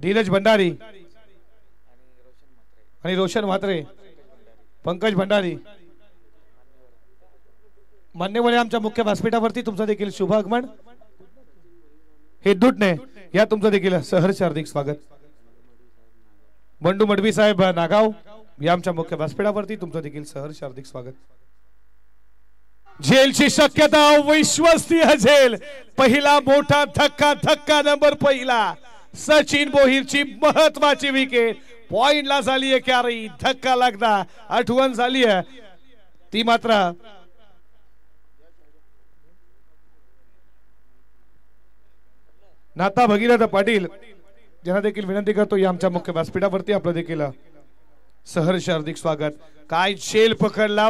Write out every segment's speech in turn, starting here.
धीरज भंडारी आणि रोशन म्हात्रे, पंकज भंडारी मान्यवर आमच्या मुख्य व्यासपीठावरती तुमचं देखील शुभ आगमन. हे दुटणे या तुमचं देखील सहर्ष हार्दिक स्वागत. बंडू मडवी साहेब नागाव या आमच्या मुख्य व्यासपीठावरती तुमचं देखील सहर्ष हार्दिक स्वागत. झेलची शक्यता विश्वसनीय झेल. पहिला मोठा धक्का, धक्का नंबर पहिला. सचिन भोईरची महत्वाची विकेट पॉइंटला झाली आहे. कॅरी धक्का लागला, आठवण झाली आहे ती मात्र नाता भगीरथ पाटील ज्यांना देखील विनंती करतो या आमच्या मुख्य व्यासपीठावरती आपलं देखील सहर्ष हार्दिक स्वागत. काय झेल पकडला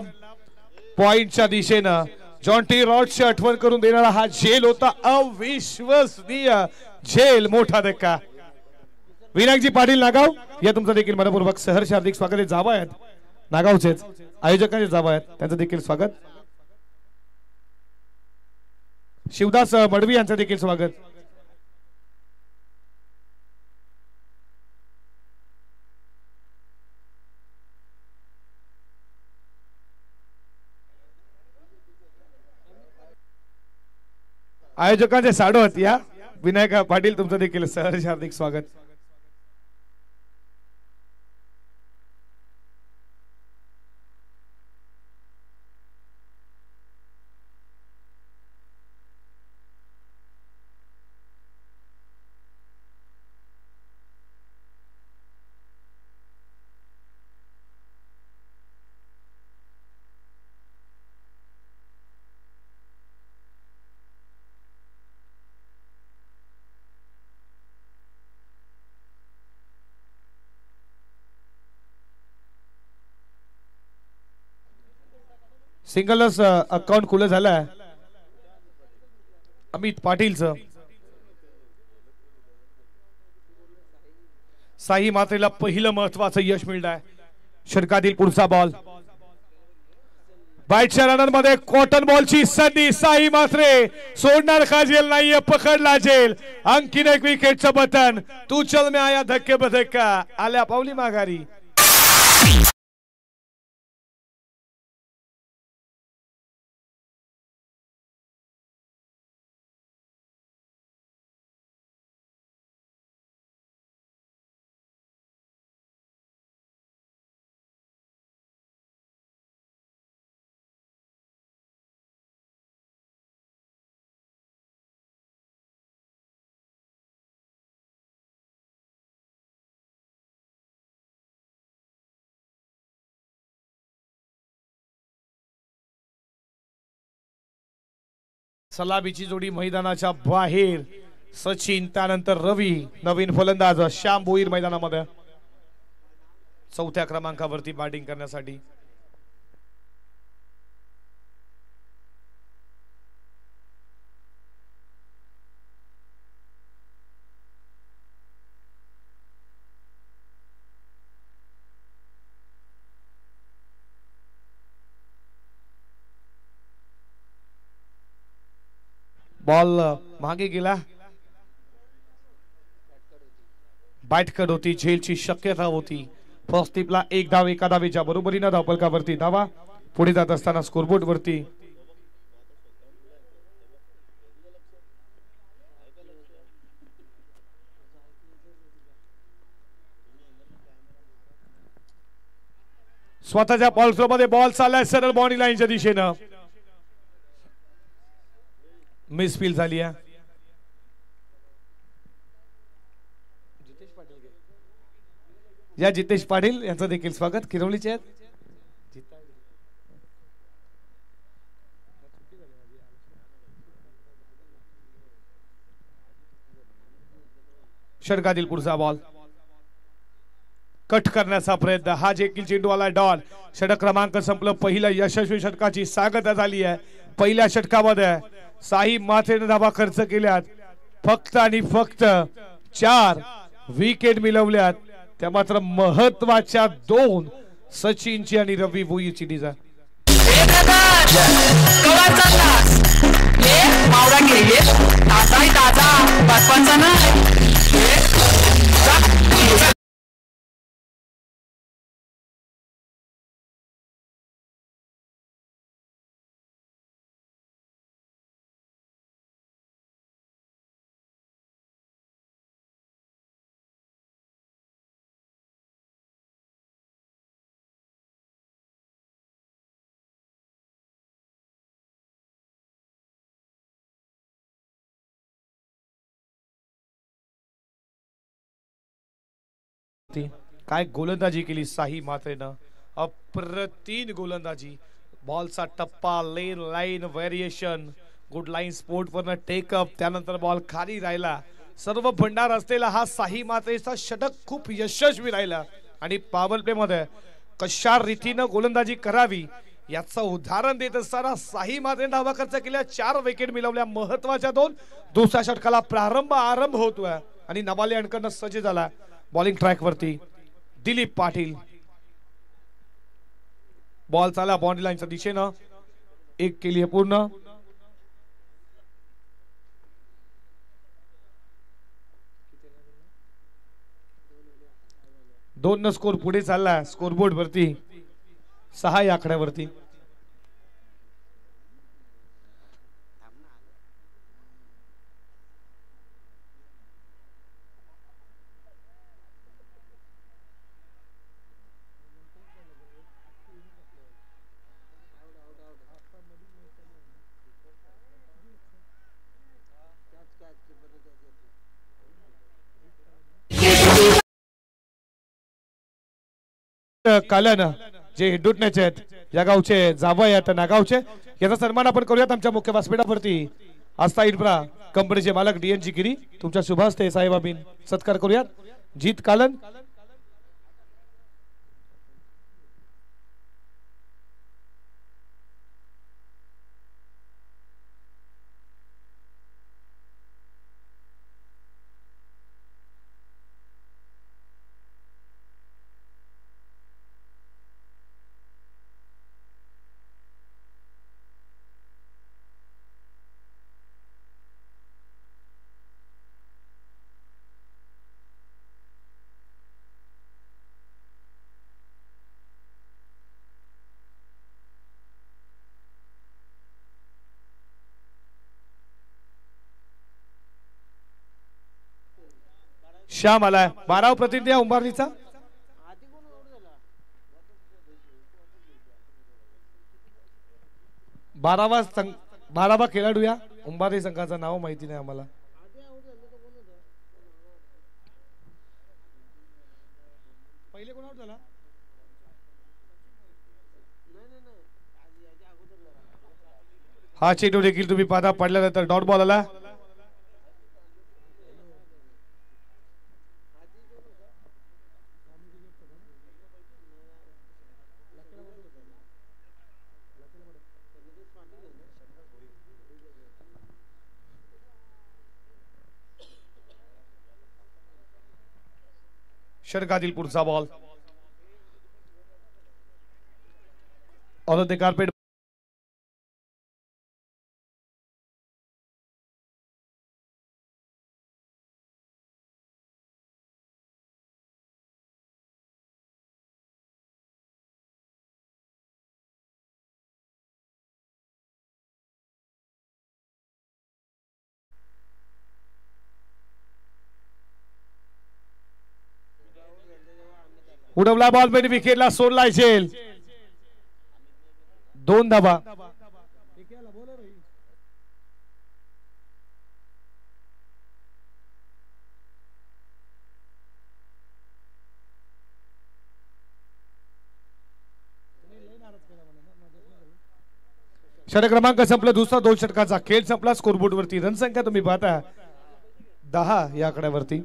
पॉइंटच्या दिशेनं. जॉन्टी रॉडची आठवण करून देणारा हा झेल होता. अविश्वसनीय झेल, मोठा धक्का. विनायकजी पाटील नागाव या तुमचं देखील मनपूर्वक सहर्ष हार्दिक स्वागत आहे. जावा आहेत नागावचेच आयोजकांचे जावा आहेत त्यांचं देखील स्वागत. शिवदास मडवी यांचं देखील स्वागत. आयोजकांचे साडोत या विनायक पाटील तुमचं देखील सहर्ष हार्दिक स्वागत. सिंगलच अकाउंट खुलं झालंय अमित पाटीलचं. साई मात्रेला पहिलं महत्वाचं यश मिळणार. षटकातील पुढचा बॉल बाईटच्या रनर मध्ये कॉटन बॉलची संधी. साई मात्रे सोडणार का झेल नाहीये, पकडला झेल. आणखीन एक विकेटचं बटन. तू चल में आया धक्के बधक्का. आल्या पावली माघारी. सलाबीची जोडी मैदानाच्या बाहेर. सचिन त्यानंतर रवी. नवीन फलंदाज श्याम भोईर मैदानामध्ये चौथ्या क्रमांकावरती बॅटिंग करण्यासाठी. बॉल मागे गेला. बॅटकड होती. झेलची शक्यता होती. फर्स्ट टिपला एक धाव एका धावेच्या बरोबरीनं धावफलकावरती धावा. पुढे जात असताना स्कोरबोर्ड वरती स्वतःच्या बॉल फ्लो मध्ये बॉल चाललाय सरळ बाउंड्री लाईनच्या दिशेनं. मिसफील झाली आहे. या जितेश पाटील यांचं देखील स्वागत. किरवलीचे आहेत. षटकातील पुढचा बॉल कट करण्याचा प्रयत्न. हा देखील चेंडू आला डॉन. षटक क्रमांक संपलं. पहिल्या यशस्वी षटकाची सांगता झाली आहे. पहिल्या षटकामध्ये साई मात्रेने धावा खर्च केल्यात. फक्त आणि फक्त 4 विकेट मिळवल्यात. त्या मात्र महत्वाच्या 2 सचिनची आणि रवी भोईरची डिझाईन. मावरा काय गोलंदाजी केली साही मात्रेनं, अप्रतिम गोलंदाजी. बॉलचा टप्पा, लेन लाईन व्हेरिएशन, गुड लाईन स्पोर्ट वरनं टेकअप, त्यानंतर बॉल खाली राहिला. सर्व भंडार असलेला हा साही मात्रेचा षटक खूप यशस्वी राहिला. आणि पॉवर प्ले मध्ये कशा रीतीनं गोलंदाजी करावी याचं उदाहरण देत असताना साही मात्रेने धावा खर्च केल्या, 4 विकेट मिळवल्या, महत्वाच्या 2. दुसऱ्या षटकाला आरंभ होतोय आणि नवाले अणकरनं सज्ज झाला. बॉलिंग ट्रॅक वरती दिलीप पाटील, बॉल चाला बाउंड्री लाईनच्या दिशेनं, 1 केली पूर्ण. दोन स्कोर पुढे चालला स्कोरबोर्ड वरती, 6 या आकड्यावरती. कालन जे हिंदुटण्याचे आहेत, या गावचे जावई आहेत नागावचे, याचा सन्मान आपण करूयात आमच्या मुख्य व्यासपीठावरती. आस्था इन्फ्रा कंपनीचे मालक डीएनजी गिरी, तुमच्या शुभ हस्ते साहेबाबीन सत्कार करूयात. जीत कालन, श्याम आलाय. 12 प्रतिनिधी उंबारलीचा, 12वा खेळाडू या उंबारली संघाचं नाव माहिती नाही आम्हाला. पहिले कोण आउट झाला? हा चेंडू देखील तुम्ही पाहता पडल्यानंतर डॉट बॉल आला. षटकातील पुढचा बॉल ऑन द कार्पेट. उडवला बॉल पण विकेटला सोडला झेल. 2 धाबा. षटक क्रमांक संपला, दुसरा 2 षटकाचा खेळ संपला. स्कोरबोर्ड वरती रणसंख्या तुम्ही पाहता 10 या आकड्यावरती.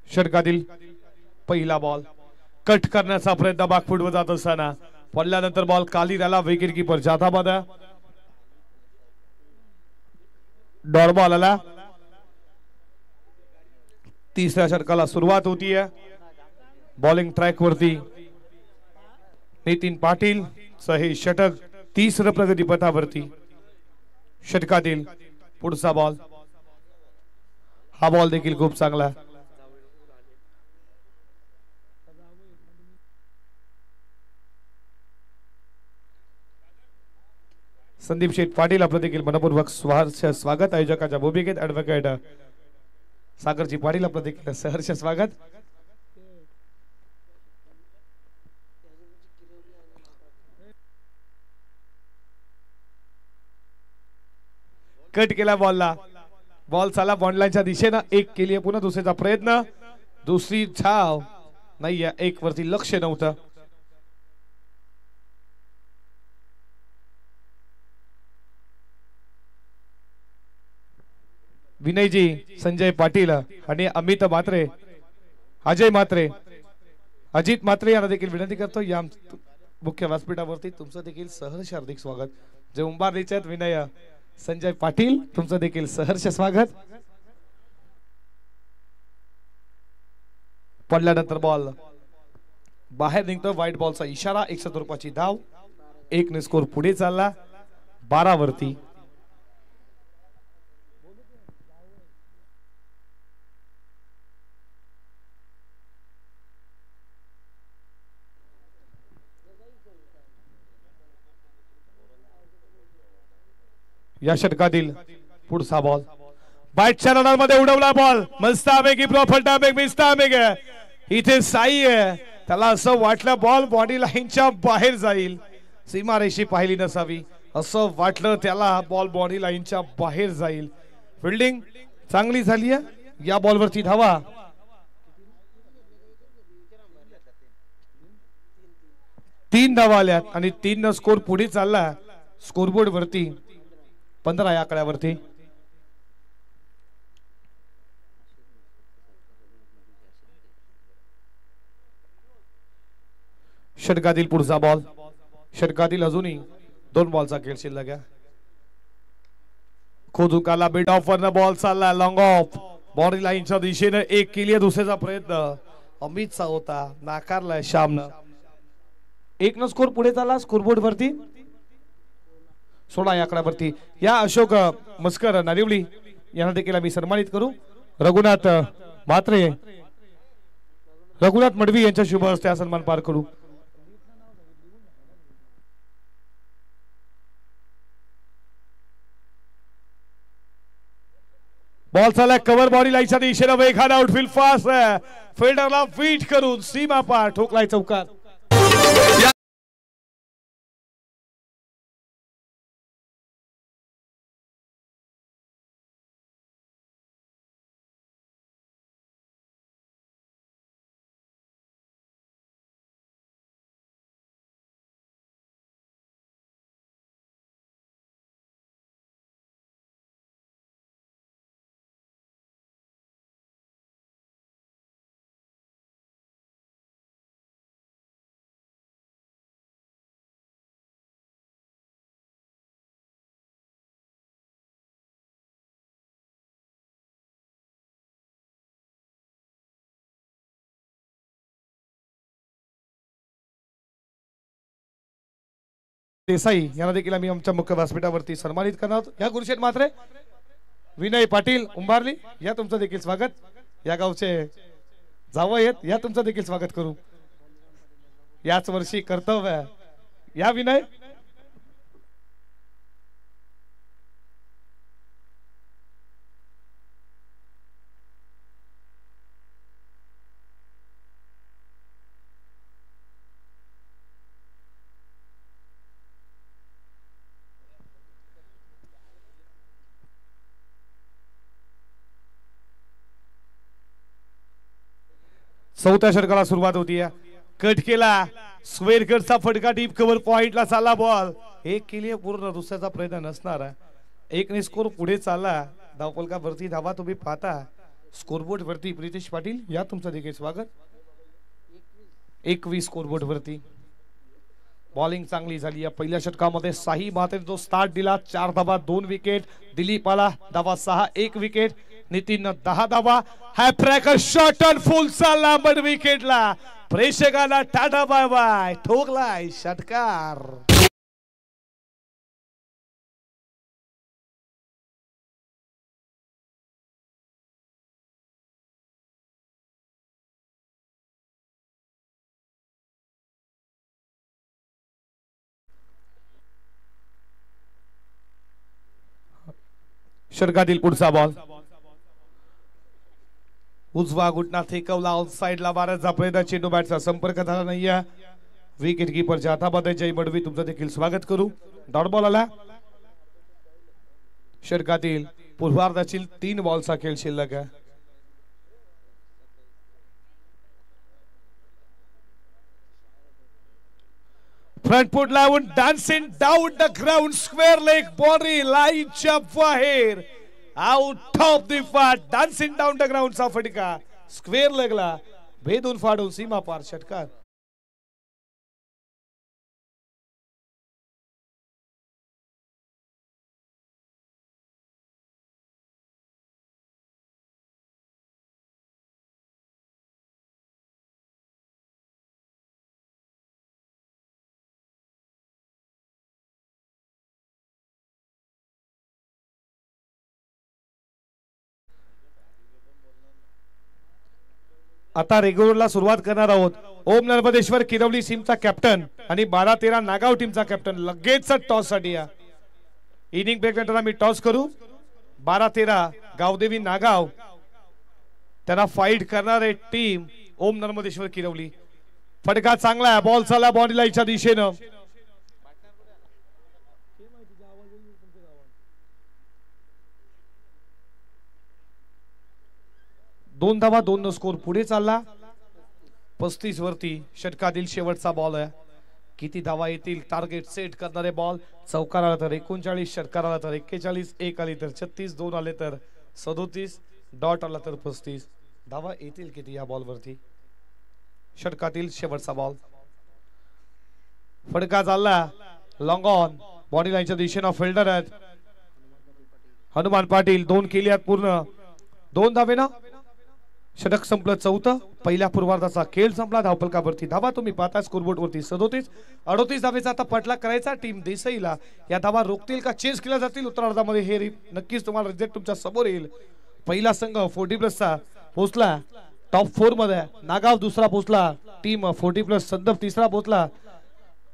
षटकातील पहिला बॉल कट करण्याचा प्रयत्न बागफुटवर जात असताना पडल्यानंतर बॉल खाली राहिला. विकेट कीपर जाताबाद डॉट बॉल आला. तिसऱ्या षटकाला सुरुवात होतीये. बॉलिंग ट्रॅक वरती नितीन पाटील हे षटक तिसरं प्रगतीपथावरती. षटकातील पुढचा बॉल हा बॉल देखील खूप चांगला. संदीप शेठ पाटील आपलं देखील मनपूर्वक स्वागत. आयोजकाच्या भूमिकेत ऍडव्होकेट सागरजी पाटील आपलं देखील सहर्ष स्वागत. कट केला बॉलला. बॉल चाला बॉन्डलाईनच्या दिशेनं एक केली. पुन्हा दुसऱ्याचा प्रयत्न. दुसरी धाव नाही. एक वरती लक्ष नव्हतं. विनयजी संजय पाटील आणि अमित मात्रे अजय मात्रे अजित मात्रे यांना देखील विनंती करतो या मुख्य व्यासपीठावरती तुमचं देखील सहर्ष हार्दिक स्वागत. जे उंबारलीचे आहेत विनय संजय पाटील तुमचं देखील सहर्ष स्वागत. पडल्यानंतर बॉल बाहेर निघतो. व्हाईट बॉलचा इशारा. 61 रुपयाची धाव. 1 ने स्कोर पुढे चालला 12 वरती. या षटकातील पुढचा बॉल बॅटच्या रडारमध्ये उडवला. बॉल मस्तापैकी प्रॉपर टायमिंग मिस्तापैकी. इथे साई आहे. त्याला असं वाटलं बॉल बॉडी लाईनच्या बाहेर जाईल. सीमारेषी पाहिली नसावी असं वाटलं त्याला. बॉल बॉडी लाईनच्या बाहेर जाईल. फिल्डिंग चांगली झाली आहे. या बॉलवरती धावा 3 धावा आल्यात आणि 3 न स्कोर पुढे चालला स्कोरबोर्ड वरती 15 या आकड्यावरती. षटकातील पुढचा बॉल. षटकातील अजूनही 2 बॉलचा खेळ शिल्लक आहे. खोजुकाला बिट ऑफ वरनं बॉल चालला लॉंग ऑफ. बॉडी लाईनच्या दिशेने एक केली. दुसऱ्याचा प्रयत्न अमितचा होता नाकारलाय श्यामनं. 1 न स्कोर पुढे चालला स्कोरबोर्ड वरती 16 या आकड्यावरती. या अशोक मस्कर नारिवली यांना देखील आम्ही सन्मानित करू. रघुनाथ म्हात्रे रघुनाथ मडवी यांच्या शुभ हस्ते सन्मान पार करू. बॉल चालला कव्हर बॉडी लाईनच्या दिशेने वेगाने आउटफील्ड फास्ट फिल्डरला फीट करून सीमा पार ठोकलाय चौकार. देसाई यांना देखील आम्ही आमच्या मुख्य व्यासपीठावरती सन्मानित करणार आहोत. या गुरुशेठ मात्रे विनय पाटील उंबारली या तुमचं देखील स्वागत. या गावचे जावई आहेत या तुमचं देखील स्वागत करू. याच वर्षी कर्तव्य या विनय. चौथ्या षटकाला सुरुवात होतीये. कट केला स्क्वेअरकटचा फटका डीप कव्हर पॉइंटला चालला बॉल. 1 केली पूर्ण. दुसऱ्याचा प्रयत्न नसणार. 1 ने स्कोर पुढे चालला. धावफलका वरती धावा तुम्ही पाहता स्कोरबोर्ड वरती प्रितेश पाटील या तुमचं देखील स्वागत. 21 स्कोरबोर्ड वरती. बॉलिंग चांगली झाली या पहिल्या षटकामध्ये. साई महातेने जो स्टार्ट दिला 4 धावा 2 विकेट. दिलीपाला धावा 6 1 विकेट. नितीन 10 धावा. हॅट्रिक शॉट ऑन फुल चा लांबड विकेटला. प्रेक्षकांना टाटा बाय बाय. ठोकलाय षटकार. षटकातील पुढचा बॉल उजवा घुटना थेकवला. ऑन साइडला मारण्याचा प्रयत्न. चेंडू बॅटचा संपर्क झाला नाहीये. विकेट कीपरच्या हातामध्ये जय मडवी तुमचं देखील स्वागत करू. डॉट बॉल आला. षटकातील पूर्वार्धातील 3 बॉलचा खेळ शिल्लक आहे. फ्रंट फूट लावून dancing down the ground. Square leg body लाईनच्या बाहेर. आउट ऑफ द फाट. डान्सिंग डाऊन द ग्राउंड चा फटका. स्क्वेअर लेगला भेदून फाडून सीमा पार षटकार. आता रेग्युलरला सुरुवात करणार आहोत. ओम नर्मदेश्वर किरवली टीमचा कॅप्टन आणि 12-13 नागाव टीमचा कॅप्टन लगेच टॉस साठी या. इनिंग ब्रेक नंतर आम्ही टॉस करू. 12-13 गावदेवी नागाव त्यांना फाईट करणारे टीम ओम नर्मदेश्वर किरवली. फटका चांगला आहे. बॉल चालला बॉडी लाईनच्या दिशेनं. दोन धावा 2 स्कोर पुढे चालला. 35 वरती षटकातील शेवटचा बॉल आहे. किती धावा येतील टार्गेट सेट करणारे बॉल. चौकार आला तर 39, षटकार आला तर 41, 1 आली तर 36, 2 आले तर 37, डॉट आला तर 35. धावा येतील किती या बॉल वरती. षटकातील शेवटचा बॉल. फटका चालला लॉंग ऑन. बॉडी लाईनच्या दिशेनं फिल्डर आहेत हनुमान पाटील. 2 केली आहेत पूर्ण. 2 धावे ना. षटक संपलं 4. पहिल्या पूर्वार्धाचा खेळ संपला. धावफलकावरती धावा तुम्ही पाहता स्कोरबोर्ड वरती 37. 38 धावेचा आता पटला करायचा टीम देसाईला. या धावा रोखतील का चेस केल्या जातील उत्तरार्धामध्ये हे नक्कीच तुम्हाला रिझल्ट तुमच्या समोर येईल. पहिला संघ 40+ पोहोचला टॉप 4 मध्ये. नागाव दुसरा पोहोचला. टीम 40+. संदप तिसरा पोहोचला.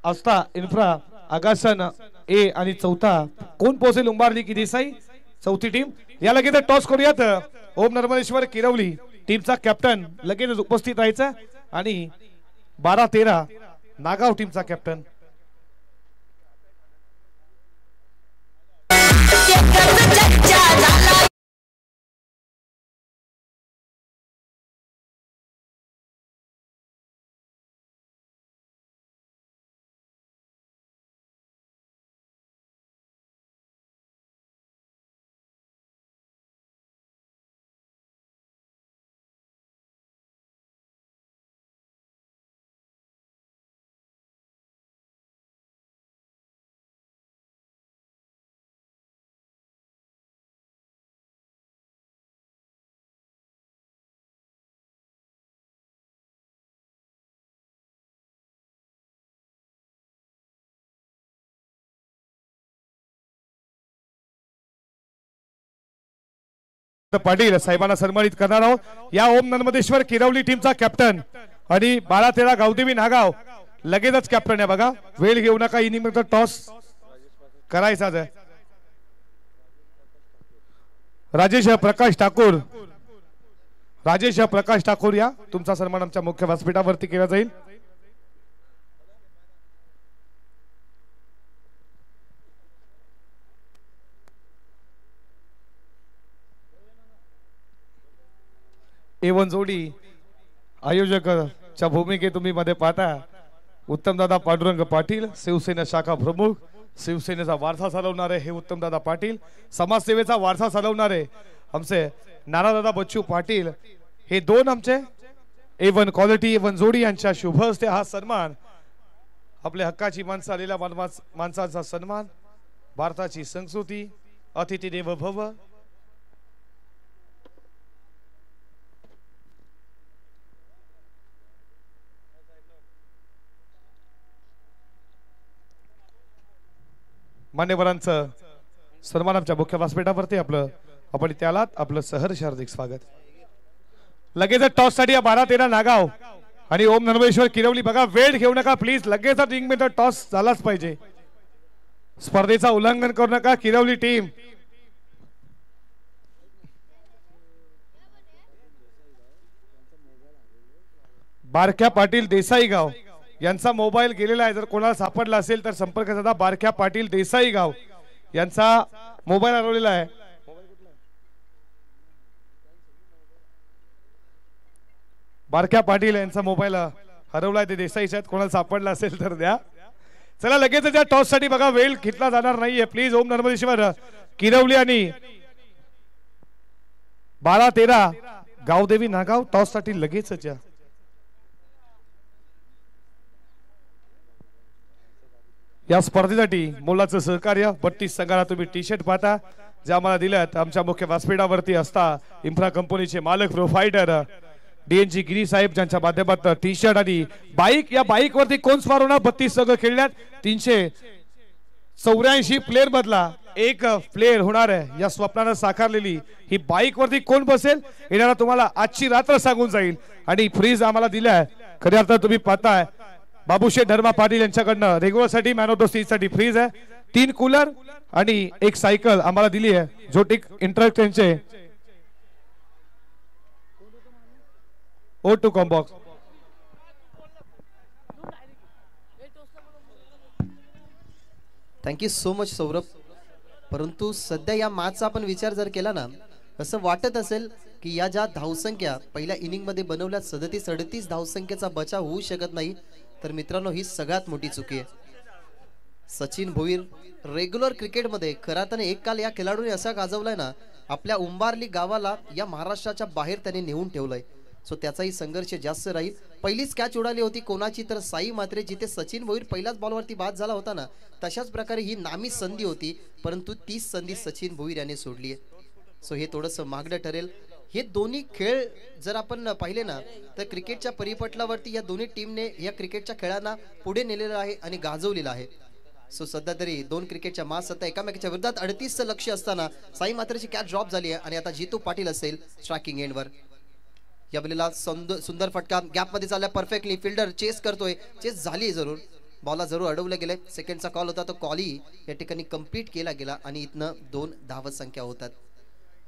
आस्था इन्फ्रा आगासन ए आणि चौथा कोण पोहोचेल उंबारली की देसाई चौथी टीम. या लगेच टॉस करूयात. ओम नर्मदेश्वर किरवली टीमचा कॅप्टन लगेच उपस्थित राहायचा आणि 12-13 नागाव टीमचा कॅप्टन. पाटील साहेबांना सन्मानित करणार आहोत. या ओम नर्मदेश्वर किरवली टीमचा कॅप्टन आणि 12-13 गावदेवी नागाव लगेचच कॅप्टन आहे बघा. वेळ घेऊ नका. इनिंग नंतर टॉस करायचाच आहे. राजेश प्रकाश ठाकूर. राजेश प्रकाश ठाकूर या तुमचा सन्मान आमच्या मुख्य व्यासपीठावरती केला जाईल. एवन जोडी आयोजकाच्या भूमिकेत तुम्ही मध्ये पाहता उत्तमदादा पांडुरंग पाटील शिवसेना शाखा प्रमुख. शिवसेनेचा वारसा चालवणारे हे उत्तमदादा पाटील. समाजसेवेचा वारसा चालवणारे आमचे नानादादा बच्चू पाटील हे दोन आमचे A1 क्वालिटी A1 जोडी यांच्या शुभ हस्ते हा सन्मान आपल्या हक्काची माणसं आलेल्या माणसाचा सन्मान भारताची संस्कृती अतिथी देव भव मान्यवरांचं सन्मान आमच्या मुख्य व्यासपीठावरती आपण त्याला आपलं सहर्ष हार्दिक स्वागत. लगेच टॉस साठी 12-13 नागाव आणि ओम नरमेश्वर किरवली बघा वेळ घेऊ नका प्लीज लगेच रिंग मध्ये टॉस झालाच पाहिजे. स्पर्धेचा उल्लंघन करू नका किरवली टीम. बारक्या पाटील देसाई गाव यांचा मोबाईल गेलेला आहे जर कोणाला सापडला असेल तर संपर्क साधा. बारक्या पाटील देसाई गाव यांचा मोबाईल हरवलेला आहे. बारक्या पाटील यांचा मोबाईल हरवलाय ते देसाईच्या कोणाला सापडला असेल तर द्या. चला लगेच त्या टॉस साठी बघा वेळ घेतला जाणार नाहीये प्लीज. ओम नर्मदेश्वर किरवली आणि 12-13 गावदेवी नागाव टॉस साठी लगेचच या. या स्पर्धेसाठी मोलाचं सहकार्य 32 संघाला तुम्ही टी शर्ट पाहता जे आम्हाला दिल्यात आमच्या मुख्य व्यासपीठावरती असता इन्फ्रा कंपनीचे मालक प्रोव्हायडर DNG गिरी साहेब ज्यांच्या माध्यमातून टी शर्ट आणि बाईक. या बाईक वरती कोण स्वार होणार 32 संघ खेळण्यात 384 प्लेअर मधला एक प्लेअर होणार आहे. या स्वप्नानं साकारलेली ही बाईक वरती कोण बसेल येणारा तुम्हाला आजची रात्र सांगून जाईल. आणि फ्रीज आम्हाला दिलाय खऱ्या अर्थात तुम्ही पाहताय बाबूशेठ धर्मा पाटील यांच्याकडनं रेग्युलर साठी मॅन ऑफ द सीरीज साठी फ्रीज आहे. 3 कूलर आणि एक सायकल आम्हाला दिली आहे जोटिक इंटरॅक्ट यांचे O2 combox. Thank you so much Saurabh. परंतु सध्या या मॅचचा आपण विचार जर केला ना असं वाटत असेल की या ज्या धावसंख्या पहिल्या इनिंग मध्ये बनवल्या 37-38 धावसंख्येचा बचाव होऊ शकत नाही तर मित्रांनो ही सगळ्यात मोठी चुकी आहे. सचिन भोईर रेग्युलर क्रिकेटमध्ये खरा त्याने एक काल या खेळाडूने असा गाजवलाय ना आपल्या उंबारली गावाला या महाराष्ट्राच्या बाहेर त्याने नेऊन ठेवलंय. सो त्याचाही संघर्ष जास्त राहील. पहिलीच कॅच उडाली होती कोणाची तर साई मात्रे जिथे सचिन भोईर पहिल्याच बॉलवरती बाद झाला होता ना तशाच प्रकारे ही नामी संधी होती परंतु तीच संधी सचिन भोईर याने सोडली आहे. सो हे थोडंसं महागडं ठरेल. हे दोन्ही खेळ जर आपण पाहिले ना तर क्रिकेटच्या परिपटलावरती या दोन्ही टीमने या क्रिकेटच्या खेळांना पुढे नेलेलं आहे आणि गाजवलेलं आहे. सो सध्या तरी दोन क्रिकेटच्या मास आता एकामेकाच्या विरोधात 38चं लक्ष असताना साई मात्रेची कॅच ड्रॉप झाली आहे आणि आता जितू पाटील असेल स्ट्रायकिंग एंडवर. या बॉलला सुंदर फटका गॅप मध्ये चालला परफेक्टली. फिल्डर चेस करतोय चेस झाली जरूर बॉलला जरूर अडवलं गेलंय. सेकंडचा कॉल होता तो कॉलही या ठिकाणी कंप्लीट केला गेला आणि इथनं 2 धाव संख्या होतात.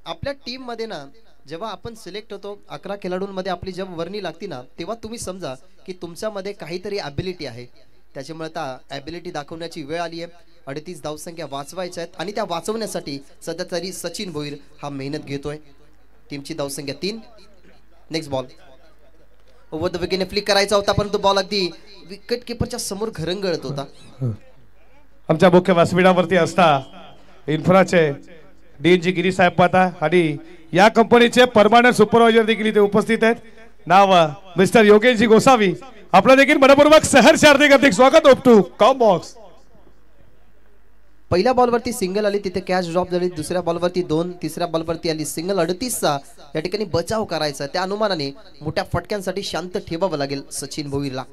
आपल्या टीम मध्ये ना जेव्हा आपण सिलेक्ट होतो 11 खेळाडूंमध्ये आपली जेव्हा वर्णी लागती ना तेव्हा तुम्ही समजा की तुमच्यामध्ये काहीतरी ॲबिलिटी आहे. त्याच्यामुळे आता ॲबिलिटी दाखवण्याची वेळ आली आहे. 38 धावसंख्या वाचवायच्या आहेत आणि त्या वाचवण्यासाठी सध्या तरी सचिन भोईर हा मेहनत घेतोय. टीमची धावसंख्या 3. नेक्स्ट बॉल ओव्हर द विकेटने फ्लिक करायचा होता परंतु बॉल अगदी विकेट किपरच्या समोर घरंगळत होता. आमच्या मुख्य व्यासपीठावरती असता इन्फ्राचे DNG गिरी साहेब पाहता आणि या कंपनीचे परमनंट सुपरवायझर देखील इथे उपस्थित आहेत. नाव मिस्टर योगेशजी गोसावी. आपलं देखील मनपूर्वक सहर्ष हार्दिक स्वागत. O2 combox. पहिल्या बॉलवरती सिंगल आली तिथे कॅच ड्रॉप झाली. दुसऱ्या बॉलवरती 2 तिसऱ्या बॉलवरती आली सिंगल. 38चा या ठिकाणी बचाव करायचा. त्या अनुमानाने मोठ्या फटक्यांसाठी शांत ठेवावं लागेल सचिन भोईरला.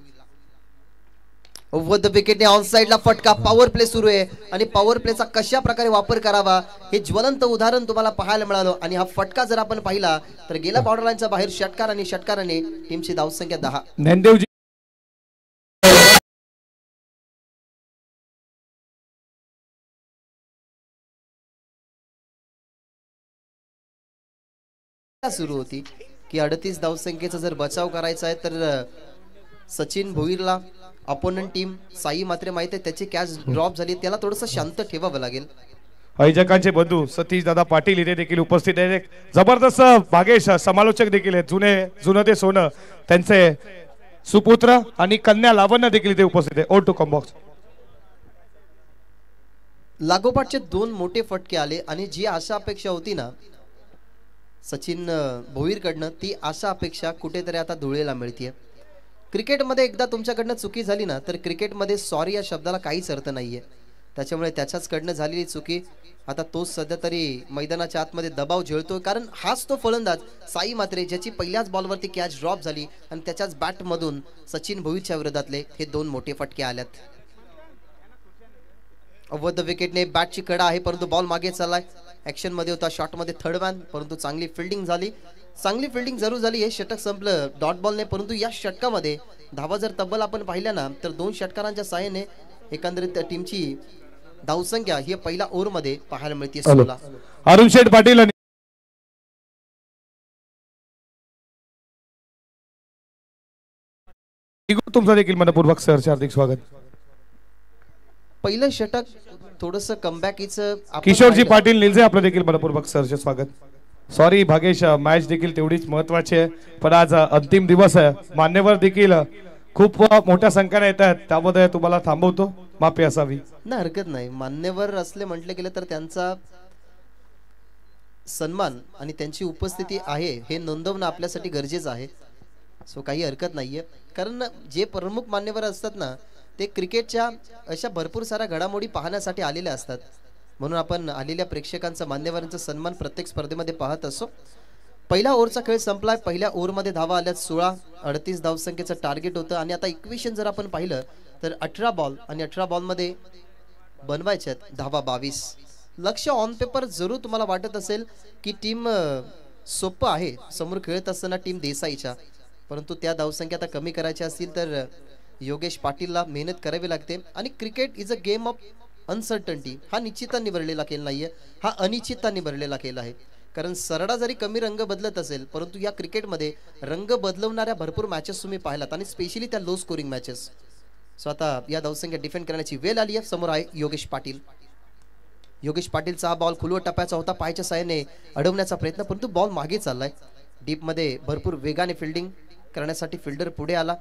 ओव्हर द विकेटने ऑन साइडला फटका. पॉवर प्ले सुरू आहे आणि पॉवर प्लेचा कशा प्रकारे वापर करावा हे ज्वलंत उदाहरण तुम्हाला पाहायला मिळालं. आणि हा फटका जर आपण पाहिला तर गेल्या बॉर्डर लाईनच्या बाहेर षटकार आणि षटकाराने टीमची धावसंख्या 10. ज्ञानदेवजी सुरू होती की 38 धावसंख्येचा जर बचाव करायचा आहे तर सचिन भोईरला अपोनंट टीम साई मात्रे माहिती आहे त्याची कॅच ड्रॉप झाली त्याला थोडंसं शांत ठेवावं लागेल. आयोजकांचे बंधू सतीश दादा पाटील इथे देखील उपस्थित आहेत. जबरदस्त भागेश समालोचक देखील आहेत. जुनं ते सोनं त्यांचे सुपुत्र आणि कन्या लावण्य देखील इथे उपस्थित आहे. O2 combox. लागोपाठचे 2 मोठे फटके आले आणि जी आशा अपेक्षा होती ना सचिन भोईरकडनं ती आशा अपेक्षा कुठेतरी आता धुळेला मिळतीये. क्रिकेटमध्ये एकदा तुमच्याकडनं चुकी झाली ना तर क्रिकेटमध्ये सॉरी या शब्दाला काहीच अर्थ नाहीये. त्याच्यामुळे त्याच्याचकडनं झालेली चुकी आता तोच सध्या तरी मैदानाच्या आतमध्ये दबाव झेलतोय, कारण हाच तो फलंदाज साई मात्रे ज्याची पहिल्याच बॉलवरती कॅच ड्रॉप झाली आणि त्याच्याच बॅटमधून सचिन भोईरच्या विरोधातले हे 2 मोठे फटके आल्यात. अवध विकेटने बॅटची कडा आहे परंतु बॉल मागे चाललाय. ऍक्शन मध्ये होता, शॉट मध्ये थर्ड मॅन, परंतु चांगली फिल्डिंग झाली. चांगली फिल्डिंग जरूर झाली. हे षटक संपलं डॉट बॉलने, परंतु या षटकामध्ये धावा जर तब्बल आपण पाहिल्या ना तर 2 षटकारांच्या साहाय्याने एकंदरीत टीमची धावसंख्या ही पहिल्या ओव्हर मध्ये पाहायला मिळते 16. अरुण शेठ पाटील आणि तुमचा देखील मनपूर्वक सहर्ष हार्दिक स्वागत. पहिलं षटक थोडस कमबॅकीचं किशोरजी पाटील निलजे आपलं देखील मनपूर्वक सहर्ष स्वागत. सॉरी भागेश, मॅच देखील तेवढीच महत्वाची आहे, पण आज अंतिम दिवस आहे. मान्यवर देखील खूप मोठ्या संख्येने येत आहेत, त्याबद्दल तुम्हाला थांबवतो, माफी असावी. ना हरकत नाही. मान्यवर असले म्हटले गेले तर त्यांचा सन्मान आणि त्यांची उपस्थिती आहे हे नोंदवणं आपल्यासाठी गरजेचं आहे. सो काही हरकत नाहीये, कारण जे प्रमुख मान्यवर असतात ना ते क्रिकेटच्या अशा भरपूर साऱ्या घडामोडी पाहण्यासाठी आलेले असतात. म्हणून आपण आलेल्या प्रेक्षकांचा, मान्यवरांचा सन्मान प्रत्येक स्पर्धेमध्ये पाहत असो. पहिला ओव्हरचा खेळ संपलाय. पहिल्या ओव्हरमध्ये धावा आल्यात 16. 38 धावसंख्येचं टार्गेट होतं आणि आता इक्वेशन जर आपण पाहिलं तर 18 बॉल आणि 18 बॉलमध्ये बनवायच्यात धावा 22. लक्ष ऑन पेपर जरूर तुम्हाला वाटत असेल की टीम सोपं आहे समोर खेळत असताना टीम देसाईच्या, परंतु त्या धावसंख्या आता कमी करायच्या असतील तर योगेश पाटीलला मेहनत करावी लागते. आणि cricket is a game of uncertainty. हा निश्चितांनी भरलेला खेळ नाहीये, हा अनिश्चितांनी भरलेला खेळ आहे. कारण सरडा जरी कमी रंग बदलत असेल परंतु या क्रिकेटमध्ये रंग बदलवणाऱ्या भरपूर मॅचेस तुम्ही पाहिलात आणि स्पेशली त्या लो स्कोरिंग मॅचेस. सो आता या धावसंख्या डिफेंड करण्याची वेळ आली आहे. समोर आहे योगेश पाटील. योगेश पाटीलचा हा बॉल खुलवट टप्प्याचा होता, पायाच्या साहाय्याने अडवण्याचा प्रयत्न, परंतु बॉल मागे चाललाय. डीपमध्ये भरपूर वेगाने फिल्डिंग करण्यासाठी फिल्डर पुढे आला.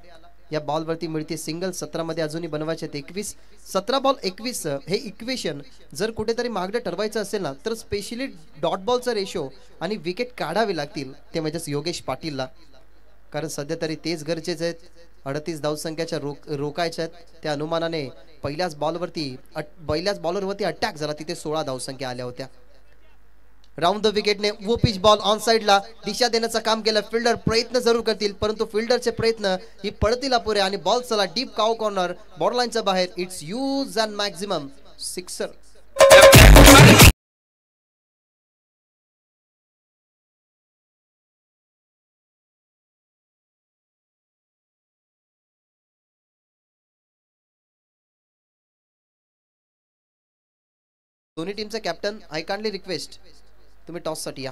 या बॉलवरती मिळते सिंगल. 17 मध्ये अजूनही बनवायचे 21. 17 बॉल 21 हे इक्वेशन जर कुठेतरी मागडे ठरवायचं असेल ना तर स्पेशली डॉट बॉलचा रेशो आणि विकेट काढावे लागतील ते म्हणजेच योगेश पाटीलला, कारण सध्या तरी तेच गरजेचे आहेत. 38 धावसंख्याच्या रोकायच्या आहेत. त्या अनुमानाने पहिल्याच बॉलरवरती अटॅक झाला, तिथे 16 धावसंख्या आल्या होत्या. राऊंड द विकेटने वो पिच बॉल ऑन साइडला दिशा देण्याचं काम केलं. फिल्डर प्रयत्न जरूर करतील परंतु फिल्डरचे प्रयत्न ही पडतील अपुरे आणि बॉल चला डीप काउ कॉर्नर बॉर्डरलाईनच्या बाहेर. It's use and maximum sixer. दोन्ही टीमचे कॅप्टन, आय काइंडली रिक्वेस्ट तुम्ही टॉस साठी या.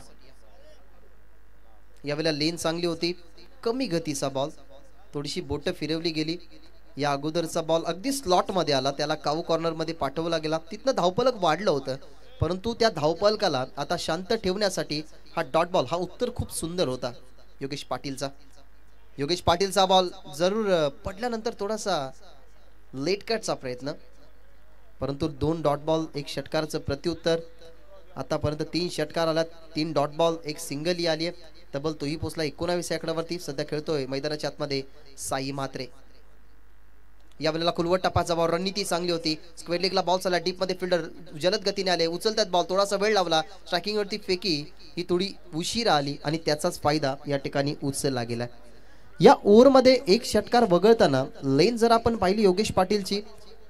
यावेळेला लेन चांगली होती, कमी गतीचा बॉल, थोडीशी बोट फिरवली गेली. या अगोदरचा बॉल अगदी स्लॉट मध्ये आला, त्याला काऊ कॉर्नर मध्ये पाठवला गेला. तिथनं धावपलक वाढलं होतं परंतु त्या धावपलकाला आता शांत ठेवण्यासाठी हा डॉट बॉल हा उत्तर खूप सुंदर होता योगेश पाटीलचा. योगेश पाटीलचा बॉल जरूर पडल्यानंतर थोडासा लेट कटचा प्रयत्न, परंतु 2 डॉट बॉल 1 षटकाराचं प्रत्युत्तर. आतापर्यंत 3 षटकार आल्यात, 3 डॉट बॉल 1 सिंगल आली आहे. तब्बल तोही पोचला 19 आकड्यावरती. सध्या खेळतोय मैदानाच्या आतमध्ये साई म्हात्रे. यावेळेला खुलवट टप्प्याचा बॉल, रणनीती चांगली होती. स्क्वेअर लेगला बॉल चालला, डीप मध्ये फिल्डर जलद गतीने आले, उचलतात बॉल, थोडासा वेळ लावला. स्ट्रायकिंग वरती फेकी ही थोडी उशिरा आली आणि त्याचाच फायदा या ठिकाणी उचलला गेला. या ओव्हर मध्ये 1 षटकार वगळताना लेन जर आपण पाहिली योगेश पाटीलची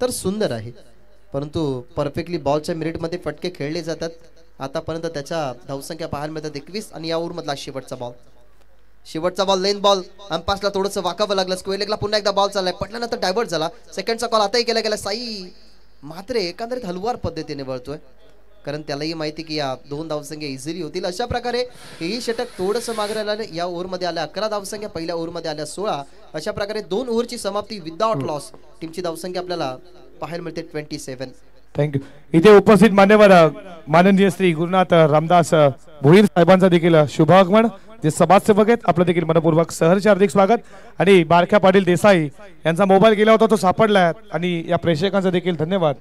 तर सुंदर आहे, परंतु परफेक्टली बॉलच्या मिनिटमध्ये फटके खेळले जातात. आतापर्यंत त्याच्या धावसंख्या पाहायला मिळतात 21. आणि या ओव्हर मधला शेवटचा बॉल लेन बॉल, अंपासला थोडंसं वाकावं लागलं. स्क्वेअर लेगला पुन्हा एकदा बॉल चाललाय, पडल्यानंतर डायव्हर्ट झाला. सेकंडचा कॉल आताही केला गेला. साई म्हात्रे एकंदरीत हलवार पद्धतीने वळतोय, कारण त्यालाही माहिती की या 2 धावसंख्या इझिली होतील. अशा प्रकारे हेही षटक थोडंसं मागे आलं. या ओव्हर मध्ये आल्या 11 धावसंख्या, पहिल्या ओव्हर मध्ये आल्या 16. अशा प्रकारे 2 ओव्हरची समाप्ती विदाउट लॉस. टीमची धावसंख्या आपल्याला पाहायला मिळते 27. थँक्यू. इथे उपस्थित मान्यवर माननीय श्री गुरुनाथ रामदास भोईर साहेबांचा देखील शुभागमन, जे समाजसेवक आहेत, आपलं देखील मनपूर्वक सहर्ष हार्दिक स्वागत. आणि बारक्या पाटील देसाई यांचा मोबाईल गेला होता, तो सापडला आणि या प्रेक्षकांचा देखील धन्यवाद.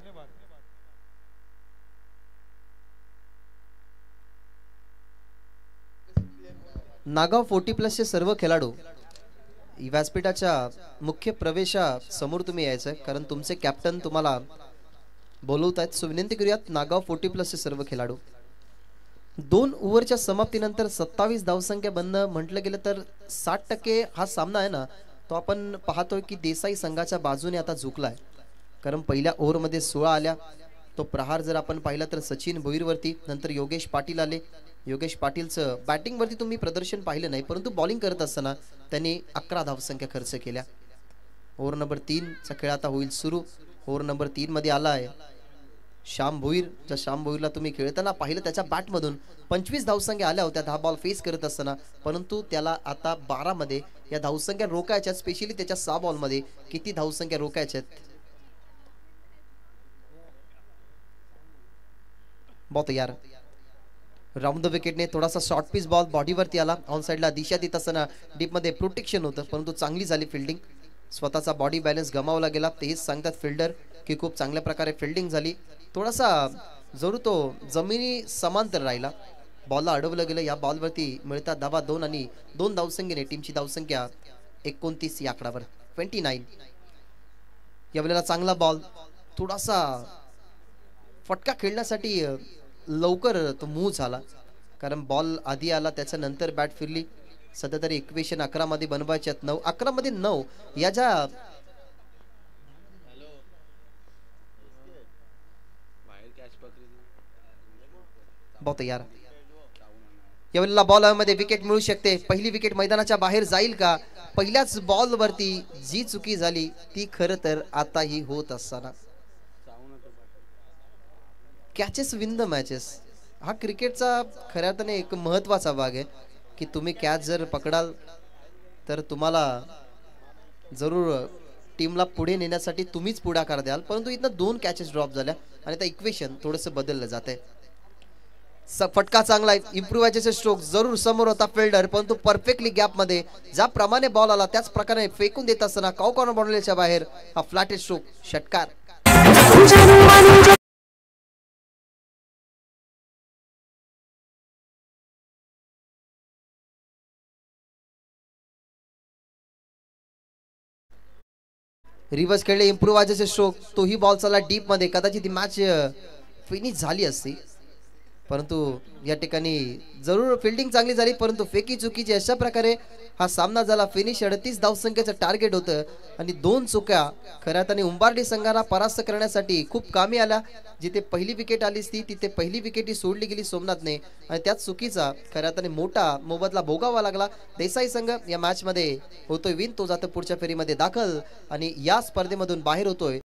नागाव 40+ सर्व खेळाडू व्यासपीठाच्या मुख्य प्रवेशासमोर तुम्ही यायचं, कारण तुमचे कॅप्टन तुम्हाला बोलवत आहेत. सो विनंती करूयात नागाव 40+ सर्व खेळाडू. 2 ओव्हरच्या समाप्तीनंतर 27 धावसंख्या बनणं म्हटलं गेलं तर 60% हा सामना आहे ना, तो आपण पाहतोय की देसाई संघाच्या बाजूने आता झुकलाय. कारण पहिल्या ओव्हरमध्ये 16 आल्या. तो प्रहार जर आपण पाहिला तर सचिन भोईरवरती, नंतर योगेश पाटील आले. योगेश पाटीलचं बॅटिंगवरती तुम्ही प्रदर्शन पाहिलं नाही, परंतु बॉलिंग करत असताना त्यांनी 11 धावसंख्या खर्च केल्या. ओव्हर नंबर 3 चा खेळ आता होईल सुरू. ओव्हर नंबर 3 मध्ये आला आहे श्याम भोईर. ज्या श्याम भोईरला तुम्ही खेळताना पाहिलं त्याच्या बॅटमधून 25 धावसंख्या आल्या होत्या 10 बॉल फेस करत असताना, परंतु त्याला आता 12 मध्ये या धावसंख्या रोखायच्या. स्पेशली त्याच्या 6 बॉलमध्ये किती धावसंख्या रोखायच्या आहेत. बहुत यार राऊंड द विकेटने थोडासा शॉर्ट पीस बॉल बॉडीवरती आला. ऑन साइडला दिशा देत असताना डीप मध्ये प्रोटेक्शन होतं, परंतु चांगली झाली फिल्डिंग. स्वतःचा बॉडी बॅलन्स गमावला गेला. तेच सांगतात फिल्डर की खूप चांगल्या प्रकारे फिल्डिंग झाली. थोडासा जरूर तो जमिनी समांतर राहिला. बॉलला अडवलं गेलं. या बॉलवरती मिळतात धावा 2 आणि 2 धावसंख्येने टीमची धावसंख्या 29 या आकडावर 29. यावेळेला चांगला बॉल, थोडासा फटका खेळण्यासाठी लवकर तो मूव्ह झाला, कारण बॉल आधी आला त्याच्यानंतर बॅट फिरली. सध्या तरी इक्वेशन 11 मध्ये बनवायचे आहेत. 11 मध्ये 9 या ज्या बहुत यार यावेळेला बॉल मध्ये विकेट मिळू शकते. पहिली विकेट मैदानाच्या बाहेर जाईल का? पहिल्याच बॉल वरती जी चुकी झाली ती खरं तर आता ही होत असताना कॅचेस विन द मॅचेस हा क्रिकेटचा खऱ्या अर्थाने एक महत्वाचा भाग आहे की तुम्ही कॅच जर पकडाल तर तुम्हाला जरूर टीमला पुढे नेण्यासाठी तुम्हीच पुढाकार द्याल, परंतु इथं 2 कॅचेस ड्रॉप झाल्या आणि आता इक्वेशन थोडंसं बदललं जात आहे. फटका चांगला आहे. इम्प्रूव्हायचे स्ट्रोक जरूर समोर होता फिल्डर, परंतु परफेक्टली गॅप मध्ये ज्याप्रमाणे बॉल आला त्याच प्रकारे फेकून देत असताना काउ कॉर्नर बाउंड्रीच्या बाहेर हा फ्लॅटेड स्ट्रोक षटकार. रिव्हर्स खेळले इम्प्रूव्हायचे स्ट्रोक. तोही बॉल चालला डीप मध्ये. कदाचित ही मॅच फिनिश झाली असती, परंतु या ठिकाणी जरूर फिल्डिंग चांगली झाली, परंतु फेकी चुकीची. अशा प्रकारे हा सामना झाला. फिनिश 38 धावसंख्येचं टार्गेट होतं आणि 2 चुक्या खऱ्या अर्थाने उंबार्डी संघाला परास्त करण्यासाठी खूप कामी आल्या. जिथे पहिली विकेट आली असती तिथे पहिली विकेट ही सोडली गेली सोमनाथने आणि त्याच चुकीचा खऱ्या अर्थाने मोठा मोबदला भोगावा लागला. देसाई संघ या मॅच मध्ये होतोय विन. तो जातो पुढच्या फेरीमध्ये दाखल आणि या स्पर्धेमधून बाहेर होतोय.